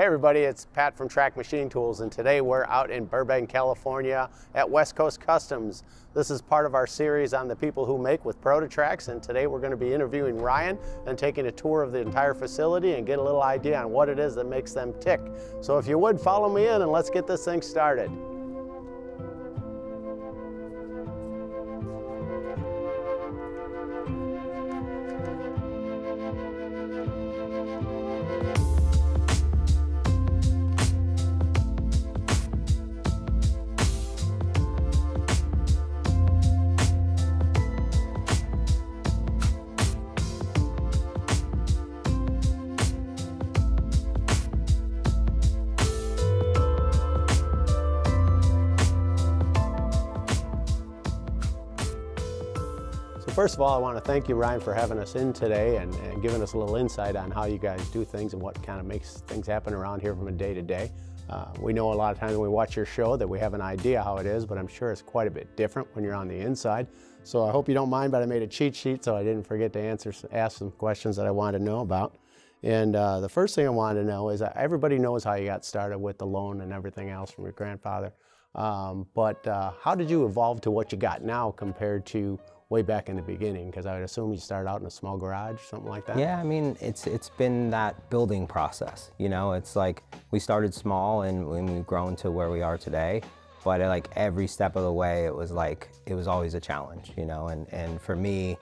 Hey everybody, it's Pat from TRAK Machine Tools, and today we're out in Burbank, California at West Coast Customs. This is part of our series on the people who make with ProtoTRAKs, and today we're going to be interviewing Ryan and taking a tour of the entire facility and get a little idea on what it is that makes them tick. So if you would, follow me in and let's get this thing started. First of all, I want to thank you, Ryan, for having us in today and giving us a little insight on how you guys do things and what kind of makes things happen around here from a day to day. We know a lot of times when we watch your show that we have an idea how it is, but I'm sure it's quite a bit different when you're on the inside. So I hope you don't mind, but I made a cheat sheet so I didn't forget to ask some questions that I wanted to know about. And the first thing I wanted to know is that everybody knows how you got started with the loan and everything else from your grandfather. But how did you evolve to what you got now compared to way back in the beginning? Because I would assume you started out in a small garage, something like that. Yeah, I mean, it's been that building process. You know, it's like we started small and we've grown to where we are today. But like every step of the way, it was always a challenge, you know. And for me,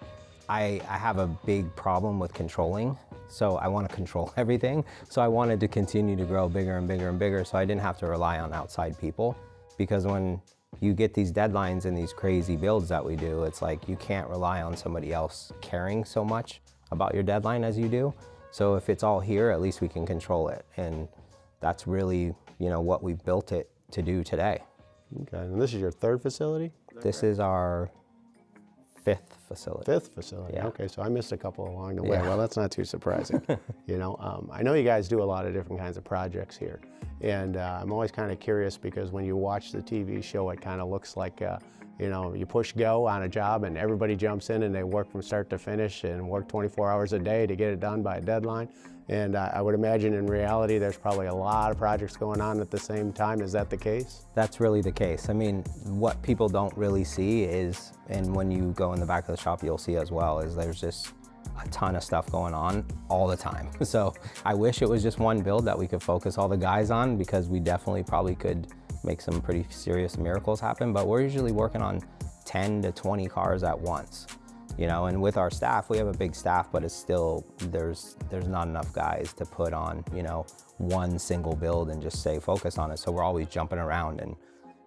I have a big problem with controlling. So I want to control everything. So I wanted to continue to grow bigger and bigger and bigger so I didn't have to rely on outside people. Because when you get these deadlines and these crazy builds that we do, it's like you can't rely on somebody else caring so much about your deadline as you do. So if it's all here, at least we can control it. And that's really, you know, what we built it to do today. Okay, and this is your third facility? This is our fifth facility. Fifth facility, yeah. Okay, so I missed a couple along the way. Yeah. Well, that's not too surprising. You know, I know you guys do a lot of different kinds of projects here. And I'm always kind of curious because when you watch the TV show, it kind of looks like, you know, you push go on a job and everybody jumps in and they work from start to finish and work 24 hours a day to get it done by a deadline. And I would imagine in reality, there's probably a lot of projects going on at the same time. Is that the case? That's really the case. I mean, what people don't really see is, and when you go in the back of the shop, you'll see as well, is there's just a ton of stuff going on all the time. So I wish it was just one build that we could focus all the guys on, because we definitely probably could make some pretty serious miracles happen, but we're usually working on 10 to 20 cars at once. You know, and with our staff, we have a big staff, but it's still, there's not enough guys to put on, you know, one single build and just say focus on it. So we're always jumping around, and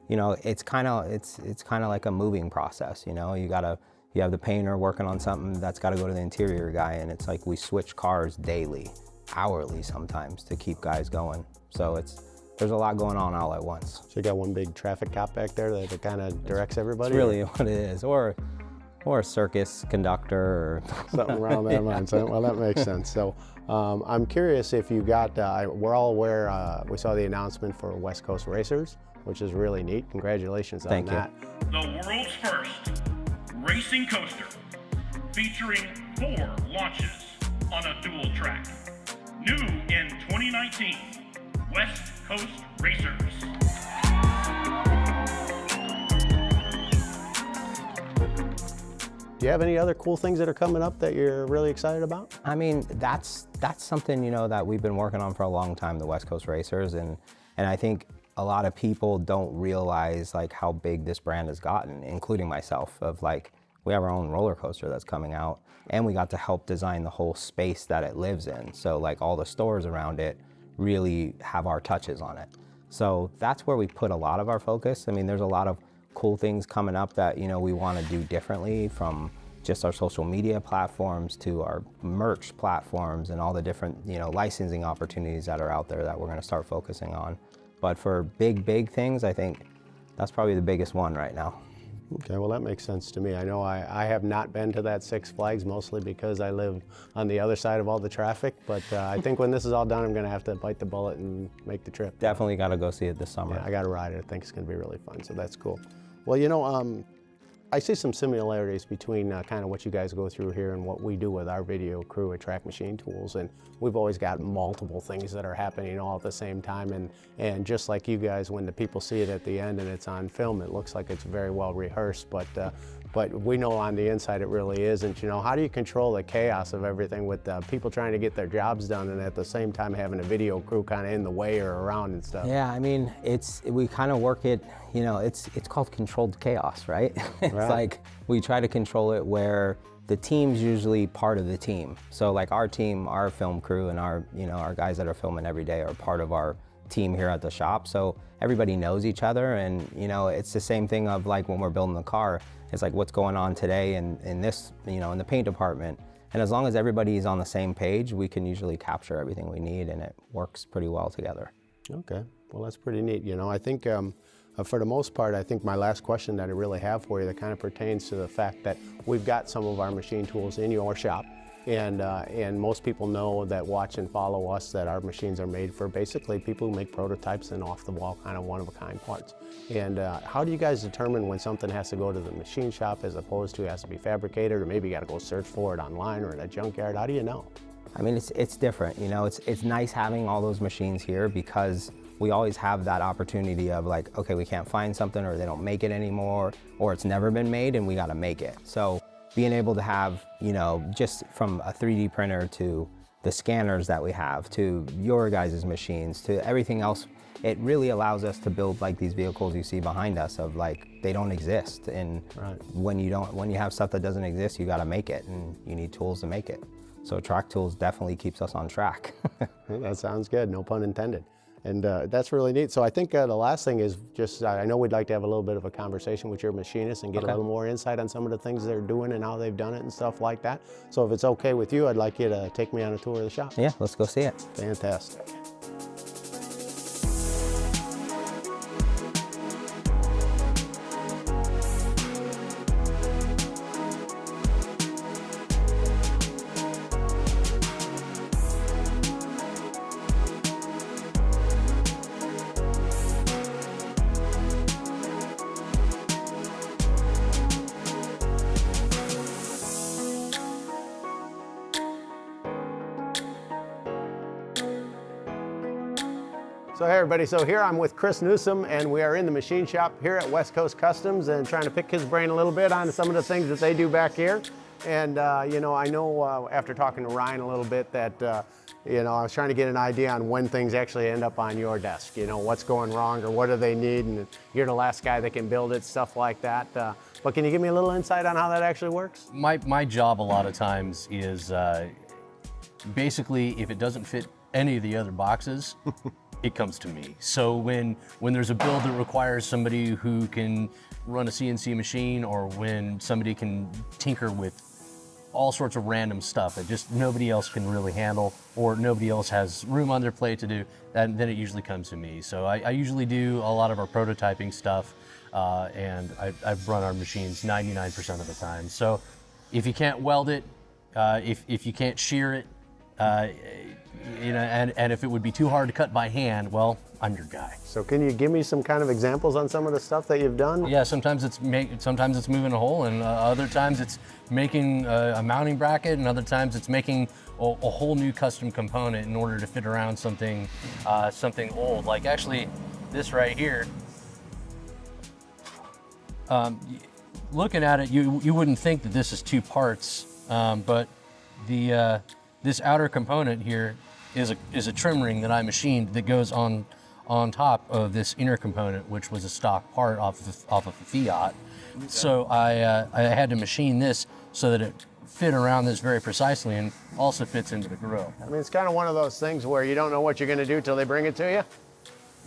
you know, it's kind of like a moving process. You know, you have the painter working on something that's got to go to the interior guy, and it's like we switch cars daily, hourly sometimes, to keep guys going. So there's a lot going on all at once. So you got one big traffic cop back there that kind of directs everybody? It's really what it is, or a circus conductor or something around that line. So, well, that makes sense. So I'm curious if you got, we're all aware, we saw the announcement for West Coast Racers, which is really neat. Congratulations on that. The world's first racing coaster featuring 4 launches on a dual track. New in 2019, West Coast Racers. Do you have any other cool things that are coming up that you're really excited about? I mean, that's something, you know, that we've been working on for a long time, the West Coast Racers, and I think a lot of people don't realize like how big this brand has gotten, including myself, of like, we have our own roller coaster that's coming out, and we got to help design the whole space that it lives in. So like all the stores around it really have our touches on it. So that's where we put a lot of our focus. I mean, there's a lot of cool things coming up that, you know, we want to do differently, from just our social media platforms to our merch platforms and all the different, you know, licensing opportunities that are out there that we're going to start focusing on. But for big things, I think that's probably the biggest one right now. Okay, well that makes sense to me. I know I have not been to that Six Flags, mostly because I live on the other side of all the traffic, but I think when this is all done, I'm gonna have to bite the bullet and make the trip. Definitely gotta go see it this summer. Yeah, I gotta ride it. I think it's gonna be really fun, so that's cool. Well, you know, I see some similarities between kind of what you guys go through here and what we do with our video crew at TRAK Machine Tools, and we've always got multiple things that are happening all at the same time, and just like you guys, when the people see it at the end and it's on film, it looks like it's very well rehearsed, but we know on the inside it really isn't. You know, how do you control the chaos of everything with people trying to get their jobs done and at the same time having a video crew kind of in the way or around and stuff? Yeah, I mean, we kind of work it, you know, it's called controlled chaos, right? It's like we try to control it where the team's usually part of the team. So like our team, our film crew and our guys that are filming every day are part of our team here at the shop. So everybody knows each other, and you know, it's the same thing of like when we're building the car. It's like what's going on today in this, you know, in the paint department. And as long as everybody's on the same page, we can usually capture everything we need, and it works pretty well together. Okay, well that's pretty neat. You know, I think for the most part, I think my last question that I really have for you that kind of pertains to the fact that we've got some of our machine tools in your shop. And most people know that watch and follow us that our machines are made for basically people who make prototypes and off-the-wall kind of one-of-a-kind parts. And how do you guys determine when something has to go to the machine shop as opposed to has to be fabricated, or maybe you got to go search for it online or in a junkyard? How do you know? I mean, it's different. You know, it's nice having all those machines here because we always have that opportunity of like, okay, we can't find something, or they don't make it anymore, or it's never been made and we got to make it. So being able to have, you know, just from a 3D printer to the scanners that we have, to your guys' machines, to everything else, it really allows us to build like these vehicles you see behind us of like, they don't exist. And when you have stuff that doesn't exist, you got to make it, and you need tools to make it. So TRAK Tools definitely keeps us on track. That sounds good, no pun intended. And that's really neat. So I think the last thing is just, I know we'd like to have a little bit of a conversation with your machinist and get a little more insight on some of the things they're doing and how they've done it and stuff like that. So if it's okay with you, I'd like you to take me on a tour of the shop. Yeah, let's go see it. Fantastic. So hey everybody, so here I'm with Kris Newsom, and we are in the machine shop here at West Coast Customs and trying to pick his brain a little bit on some of the things that they do back here. And you know, I know after talking to Ryan a little bit that you know, I was trying to get an idea on when things actually end up on your desk. You know, what's going wrong or what do they need, and you're the last guy that can build it, stuff like that. But can you give me a little insight on how that actually works? My job a lot of times is basically if it doesn't fit any of the other boxes, it comes to me. So when there's a build that requires somebody who can run a CNC machine, or when somebody can tinker with all sorts of random stuff that just nobody else can really handle, or nobody else has room on their plate to do, then it usually comes to me. So I usually do a lot of our prototyping stuff, and I've run our machines 99% of the time. So if you can't weld it, if you can't shear it, you know, and if it would be too hard to cut by hand, well, I'm your guy. So can you give me some kind of examples on some of the stuff that you've done? Yeah, sometimes it's moving a hole, and other times it's making a mounting bracket, and other times it's making a whole new custom component in order to fit around something old. Like actually, this right here. Looking at it, you wouldn't think that this is two parts, but this outer component here is a trim ring that I machined that goes on top of this inner component, which was a stock part off of a Fiat. Okay. So I had to machine this so that it fit around this very precisely and also fits into the grill. I mean, it's kind of one of those things where you don't know what you're going to do till they bring it to you.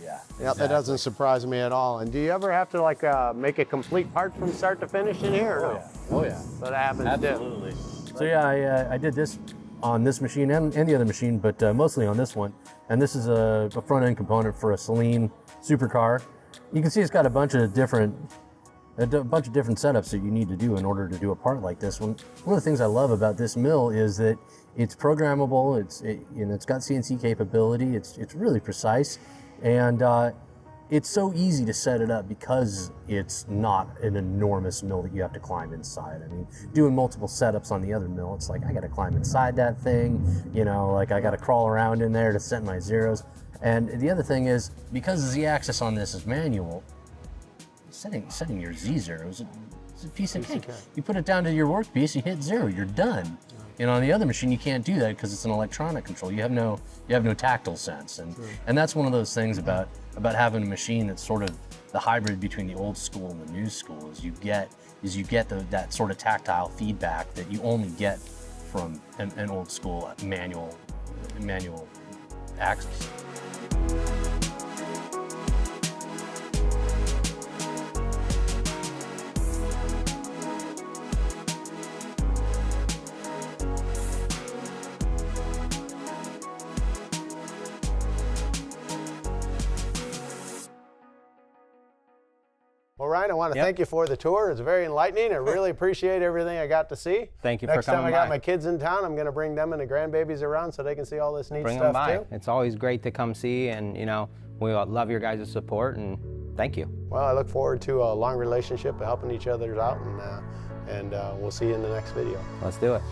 Yeah. Yep, exactly. That doesn't surprise me at all. And do you ever have to like make a complete part from start to finish in here? Or no? Yeah. Oh yeah. So that happens Absolutely. too. So yeah, I did this on this machine and the other machine, but mostly on this one. And this is a front end component for a Celine supercar. You can see it's got a bunch of different setups that you need to do in order to do a part like this one. One of the things I love about this mill is that it's programmable. It's got CNC capability. It's really precise, and it's so easy to set it up because it's not an enormous mill that you have to climb inside. I mean, doing multiple setups on the other mill, it's like I got to climb inside that thing, you know, like I got to crawl around in there to set my zeros. And the other thing is, because the Z-axis on this is manual, setting your Z zeros is a piece of cake. You put it down to your workpiece, you hit 0, you're done. You know, on the other machine, you can't do that because it's an electronic control. You have no tactile sense, and that's one of those things about having a machine that's sort of the hybrid between the old school and the new school. Is you get that sort of tactile feedback that you only get from an old school manual axis. Well, Ryan, I want to thank you for the tour. It's very enlightening. I really appreciate everything I got to see. Thank you for coming by. Next time I got my kids in town, I'm going to bring them and the grandbabies around so they can see all this neat Bring stuff them by. too. It's always great to come see, and you know, we love your guys' support, and thank you. Well, I look forward to a long relationship of helping each other out, and we'll see you in the next video. Let's do it.